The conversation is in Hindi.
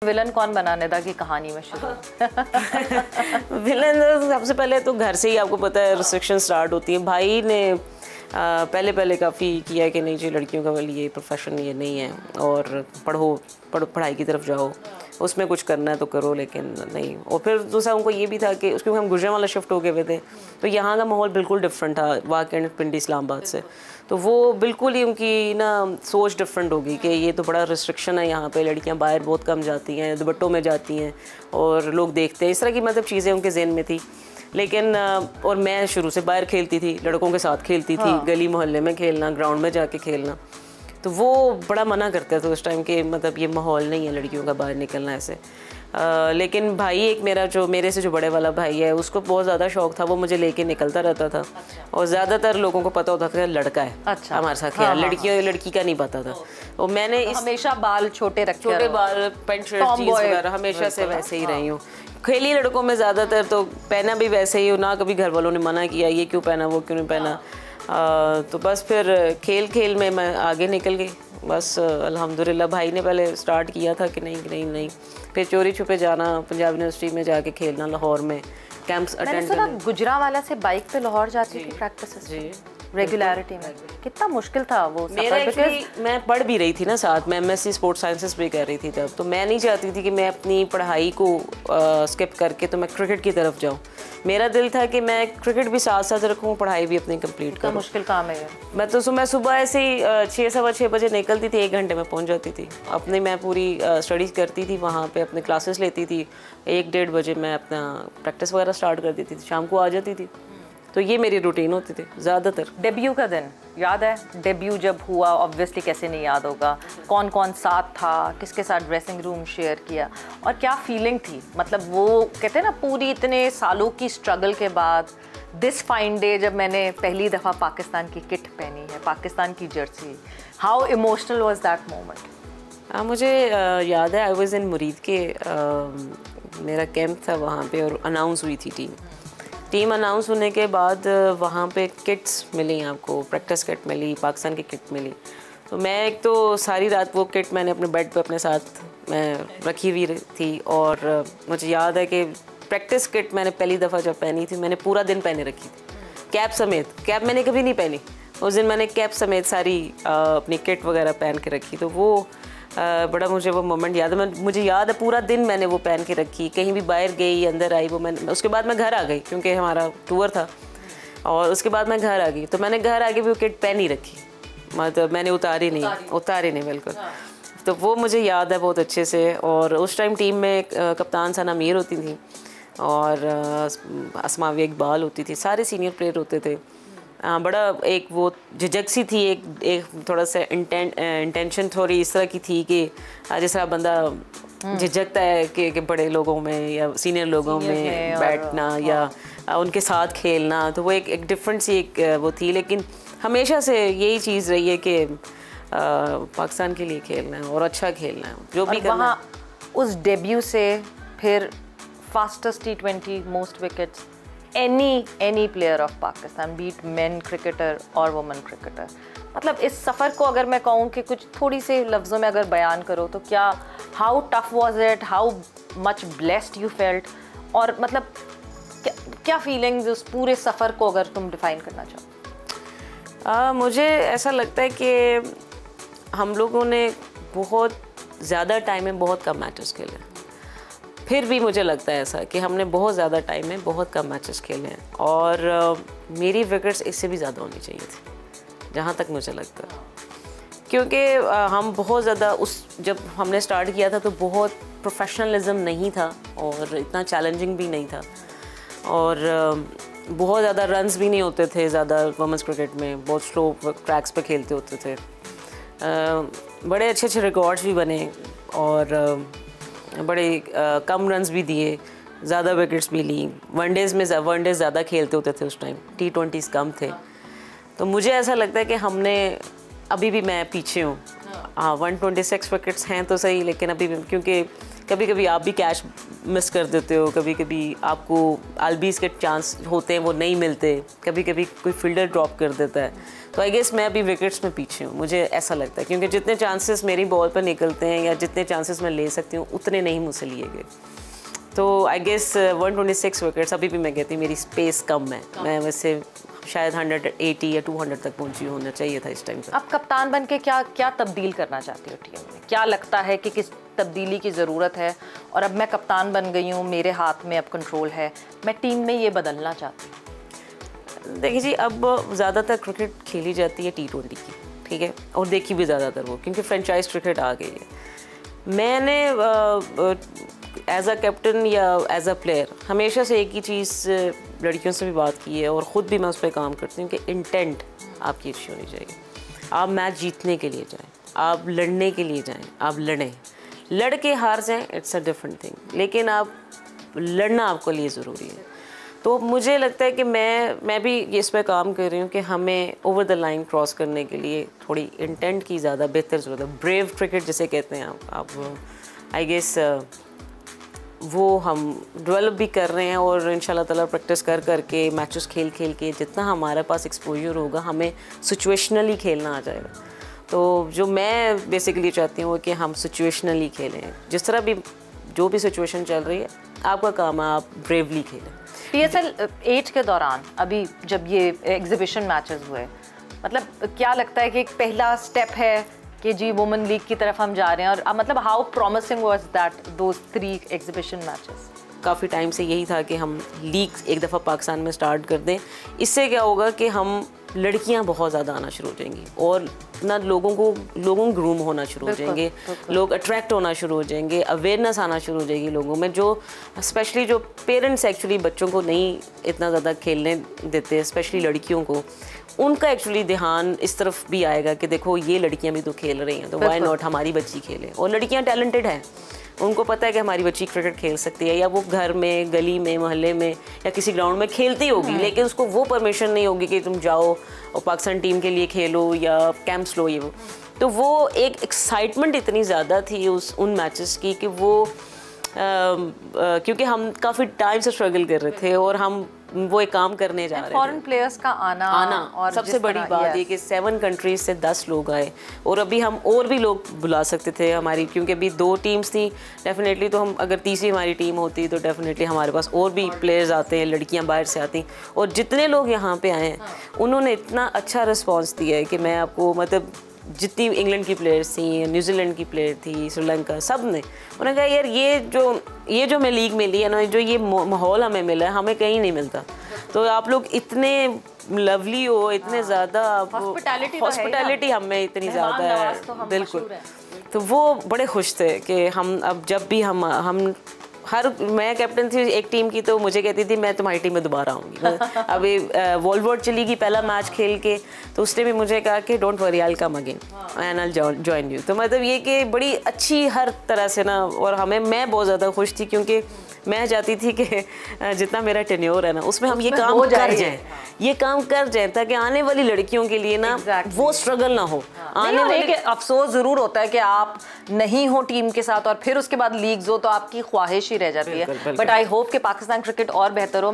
विलन कौन बनाने था कि कहानी में शुरू? विलन सबसे पहले तो घर से ही आपको पता है रिस्ट्रिक्शन स्टार्ट होती है। भाई ने पहले काफ़ी किया कि नहीं जी लड़कियों का ये प्रोफेशन ये नहीं है और पढ़ाई की तरफ जाओ, उसमें कुछ करना है तो करो, लेकिन नहीं। और फिर दूसरा उनको ये भी था कि उसके हम गुजरांवाला शिफ्ट हो गए हुए थे, तो यहाँ का माहौल बिल्कुल डिफरेंट था वाकई पिंडी इस्लामाबाद से। तो वो बिल्कुल ही उनकी ना सोच डिफरेंट होगी कि ये तो बड़ा रिस्ट्रिक्शन है, यहाँ पे लड़कियाँ बाहर बहुत कम जाती हैं, दुपट्टों में जाती हैं और लोग देखते हैं, इस तरह की मतलब चीज़ें उनके जहन में थी। लेकिन और मैं शुरू से बाहर खेलती थी, लड़कों के साथ खेलती थी, गली मोहल्ले में खेलना, ग्राउंड में जाके खेलना, तो वो बड़ा मना करते थे उस टाइम के मतलब ये माहौल नहीं है लड़कियों का बाहर निकलना ऐसे। लेकिन भाई एक मेरे से जो बड़े वाला भाई है उसको बहुत ज़्यादा शौक था, वो मुझे लेके निकलता रहता था। और ज़्यादातर लोगों को पता होता था कि लड़का है। अच्छा। हमारे साथ खेला। लड़की का नहीं पता था। और मैंने हमेशा बाल छोटे बाल, पैंट शर्ट जीन्स वगैरह हमेशा से वैसे ही रही हूँ। खेली लड़कों में ज़्यादातर, तो पहना भी वैसे ही हो ना, कभी घर वालों ने मना किया ये क्यों पहना वो क्यों नहीं पहना। तो बस फिर खेल में मैं आगे निकल गई। बस अल्हम्दुलिल्लाह भाई ने पहले स्टार्ट किया था कि नहीं, फिर चोरी छुपे जाना, पंजाब यूनिवर्सिटी में जाके खेलना, लाहौर में कैंप्स अटेंड करना। गुजरांवाला से बाइक पे लाहौर जाती थी प्रैक्टिस जी रेगुलरिटी में। कितना मुश्किल था वो सफर? मैं पढ़ भी रही थी ना साथ में, एमएससी स्पोर्ट्स साइंसेस भी कर रही थी तब, तो मैं नहीं चाहती थी कि मैं अपनी पढ़ाई को स्किप करके तो मैं क्रिकेट की तरफ जाऊँ। मेरा दिल था कि मैं क्रिकेट भी साथ साथ रखूँ, पढ़ाई भी अपनी कंप्लीट करूँ। मुश्किल काम है। मैं सुबह ऐसे ही 6-6:15 बजे निकलती थी, 1 घंटे में पहुँच जाती थी अपनी। मैं पूरी स्टडीज़ करती थी वहाँ पे, अपने क्लासेस लेती थी। 1-1:30 बजे मैं अपना प्रैक्टिस वगैरह स्टार्ट कर देती थी, शाम को आ जाती थी। तो ये मेरी रूटीन होती थी ज़्यादातर। डेब्यू का दिन याद है? डेब्यू जब हुआ ऑब्वियसली कैसे नहीं याद होगा, कौन कौन साथ था, किसके साथ ड्रेसिंग रूम शेयर किया और क्या फीलिंग थी? मतलब वो कहते हैं ना पूरी इतने सालों की स्ट्रगल के बाद दिस फाइन डे जब मैंने पहली दफ़ा पाकिस्तान की किट पहनी है, पाकिस्तान की Jersey, how emotional was that moment? मुझे याद है आई वाज इन मुरीद के, मेरा कैंप था वहाँ पे और अनाउंस हुई थी टीम अनाउंस होने के बाद वहाँ पे किट्स मिली, आपको प्रैक्टिस किट मिली, पाकिस्तान की किट मिली। तो मैं एक तो सारी रात वो किट मैंने अपने बेड पे अपने साथ मैं रखी हुई थी। और मुझे याद है कि प्रैक्टिस किट मैंने पहली दफ़ा जब पहनी थी, मैंने पूरा दिन पहने रखी थी, कैप समेत। कैप मैंने कभी नहीं पहनी, उस दिन मैंने कैप समेत सारी अपनी किट वगैरह पहन के रखी। तो वो बड़ा मुझे वो मोमेंट याद है। मुझे याद है पूरा दिन मैंने वो पहन के रखी, कहीं भी बाहर गई अंदर आई वो मैंने। उसके बाद मैं घर आ गई क्योंकि हमारा टूर था, और उसके बाद मैं घर आ गई तो मैंने घर आके भी वो किट पहनी रखी, मतलब मैंने उतारी नहीं बिल्कुल। तो वो मुझे याद है बहुत अच्छे से। और उस टाइम टीम में कप्तान सना मीर होती थी और असमावी इकबाल होती थी, सारे सीनियर प्लेयर होते थे। बड़ा एक वो झिझक सी थी, एक थोड़ा सा इंटेंशन थोड़ी इस तरह की थी कि जिस तरह बंदा झिझकता है कि बड़े लोगों में या सीनियर लोगों में बैठना या उनके साथ खेलना, तो वो एक डिफरेंट सी एक वो थी। लेकिन हमेशा से यही चीज़ रही है कि पाकिस्तान के लिए खेलना है और अच्छा खेलना है, जो भी करना है। उस डेब्यू से फिर fastest T20 most wickets any player of Pakistan, beat men cricketer और वुमेन क्रिकेटर। मतलब इस सफ़र को अगर मैं कहूँ कि कुछ थोड़ी से लफ्ज़ों में अगर बयान करो तो क्या, how tough was it, how much blessed you felt, और मतलब क्या फीलिंग्स उस पूरे सफ़र को अगर तुम डिफ़ाइन करना चाहो? मुझे ऐसा लगता है कि हम लोगों ने बहुत ज़्यादा टाइम में बहुत कम मैचेस खेले, फिर भी मुझे लगता है ऐसा कि हमने बहुत ज़्यादा टाइम में बहुत कम मैचेस खेले हैं। और मेरी विकेट्स इससे भी ज़्यादा होनी चाहिए थी जहाँ तक मुझे लगता है, क्योंकि हम बहुत ज़्यादा जब हमने स्टार्ट किया था तो बहुत प्रोफेशनलिज्म नहीं था और इतना चैलेंजिंग भी नहीं था, और बहुत ज़्यादा रन्स भी नहीं होते थे ज़्यादा वुमेन्स क्रिकेट में, बहुत स्लो ट्रैक्स पे खेलते होते थे। बड़े अच्छे रिकॉर्ड्स भी बने और बड़े कम रन्स भी दिए, ज़्यादा विकेट्स भी ली। वनडेज़ ज़्यादा खेलते होते थे उस टाइम, T20s कम थे। तो मुझे ऐसा लगता है कि हमने, अभी भी मैं पीछे हूँ, हाँ 126 विकेट्स हैं तो सही, लेकिन अभी भी क्योंकि कभी कभी आप भी कैच मिस कर देते हो, कभी कभी आपको आलबीज के चांस होते हैं वो नहीं मिलते, कभी कभी कोई फील्डर ड्रॉप कर देता है। तो आई गेस मैं अभी विकेट्स में पीछे हूँ, मुझे ऐसा लगता है, क्योंकि जितने चांसेस मेरी बॉल पर निकलते हैं या जितने चांसेस मैं ले सकती हूँ उतने नहीं मुझसे लिए गए। तो आई गेस 126 विकेट्स अभी भी मैं कहती हूँ मेरी स्पेस कम है। मैं वैसे शायद 180 या 200 तक पहुंची होना चाहिए था इस टाइम पर। अब कप्तान बन के क्या क्या तब्दील करना चाहती हो टीम में? क्या लगता है कि किस तब्दीली की ज़रूरत है? और अब मैं कप्तान बन गई हूँ, मेरे हाथ में अब कंट्रोल है, मैं टीम में ये बदलना चाहती हूँ। देखिए जी, अब ज़्यादातर क्रिकेट खेली जाती है T20 की, ठीक है, और देखी भी ज़्यादातर वो, क्योंकि फ्रेंचाइज क्रिकेट आ गई है। मैंने एज अ कैप्टन या एज अ प्लेयर हमेशा से एक ही चीज़ लड़कियों से भी बात की है और ख़ुद भी मैं उस पर काम करती हूँ कि इंटेंट आपकी अच्छी होनी चाहिए। आप मैच जीतने के लिए जाएं, आप लड़ने के लिए जाएं, आप लड़ें, लड़ के हार जाएं, इट्स अ डिफरेंट थिंग, लेकिन आप लड़ना आपके लिए ज़रूरी है। तो मुझे लगता है कि मैं भी इस पर काम कर रही हूँ कि हमें ओवर द लाइन क्रॉस करने के लिए थोड़ी इंटेंट की ज़्यादा बेहतर ज़रूरत है। ब्रेव क्रिकेट जिसे कहते हैं आप आई गेस वो हम डेवलप भी कर रहे हैं और इंशाल्लाह ताला प्रैक्टिस कर करके मैचेस खेल के जितना हमारे पास एक्सपोजर होगा हमें सिचुएशनली खेलना आ जाएगा। तो जो मैं बेसिकली चाहती हूँ कि हम सिचुएशनली खेलें, जिस तरह भी जो भी सिचुएशन चल रही है आपका काम है आप ब्रेवली खेलें। PSL 8 के दौरान अभी जब ये एग्जीबिशन मैचेस हुए, मतलब क्या लगता है कि एक पहला स्टेप है कि जी वुमेन लीग की तरफ हम जा रहे हैं, और मतलब how promising was that those 3 exhibition matches? काफ़ी टाइम से यही था कि हम लीग एक दफ़ा पाकिस्तान में स्टार्ट कर दें। इससे क्या होगा कि हम लड़कियां बहुत ज़्यादा आना शुरू हो जाएंगी और ना लोगों ग्रूम होना शुरू हो जाएंगे, लोग अट्रैक्ट होना शुरू हो जाएंगे, अवेयरनेस आना शुरू हो जाएगी लोगों में, जो स्पेशली जो पेरेंट्स एक्चुअली बच्चों को नहीं इतना ज़्यादा खेलने देते, स्पेशली लड़कियों को, उनका एक्चुअली ध्यान इस तरफ भी आएगा कि देखो ये लड़कियां भी तो खेल रही हैं, तो व्हाई नॉट हमारी बच्ची खेले। और लड़कियां टैलेंटेड हैं, उनको पता है कि हमारी बच्ची क्रिकेट खेल सकती है, या वो घर में, गली में, मोहल्ले में या किसी ग्राउंड में खेलती होगी, लेकिन उसको वो परमिशन नहीं होगी कि तुम जाओ और पाकिस्तान टीम के लिए खेलो या कैंप्स लो, ये वो। तो वो एक एक्साइटमेंट इतनी ज़्यादा थी उन मैचेस की कि वो क्योंकि हम काफ़ी टाइम से स्ट्रगल कर रहे थे और हम वो एक काम करने जा रहे थे। फॉरेन प्लेयर्स का आना और सबसे बड़ी बात ये कि 7 कंट्रीज से 10 लोग आए, और अभी हम और भी लोग बुला सकते थे हमारी, क्योंकि अभी 2 टीम्स थी डेफिनेटली, तो हम अगर तीसरी हमारी टीम होती तो डेफिनेटली हमारे पास और भी प्लेयर्स आते हैं, लड़कियां बाहर से आती, और जितने लोग यहाँ पे आए हैं उन्होंने इतना अच्छा रिस्पॉन्स दिया है कि मैं आपको मतलब जितनी इंग्लैंड की प्लेयर्स थी, न्यूजीलैंड की प्लेयर थी, श्रीलंका, सब ने उन्होंने कहा यार ये जो मैं लीग में ली है ना, जो ये माहौल हमें मिला है हमें कहीं नहीं मिलता। तो आप लोग इतने लवली हो, इतने ज़्यादा हॉस्पिटैलिटी हमें इतनी ज़्यादा है, बिल्कुल। तो वो बड़े खुश थे कि हम अब जब भी हम मैं कैप्टन थी एक टीम की, तो मुझे कहती थी मैं तुम्हारी टीम में दोबारा आऊँगी। अभी वॉलवर्ड चली गई पहला मैच खेल के, तो उसने भी मुझे कहा कि don't worry I will come again and I will join you. तो मतलब ये कि बड़ी अच्छी हर तरह से ना, और मैं बहुत ज़्यादा खुश थी, क्योंकि मैं चाहती थी कि जितना मेरा टेन्योर है ना उसमें हम ये काम कर जाएं, ताकि आने वाली लड़कियों के लिए ना वो स्ट्रगल ना हो। आने वाले अफसोस ज़रूर होता है कि आप नहीं हो टीम के साथ और फिर उसके बाद लीग्स हो, तो आपकी ख्वाहिश ही रह जाती है। बट आई होप कि पाकिस्तान क्रिकेट और बेहतर हो।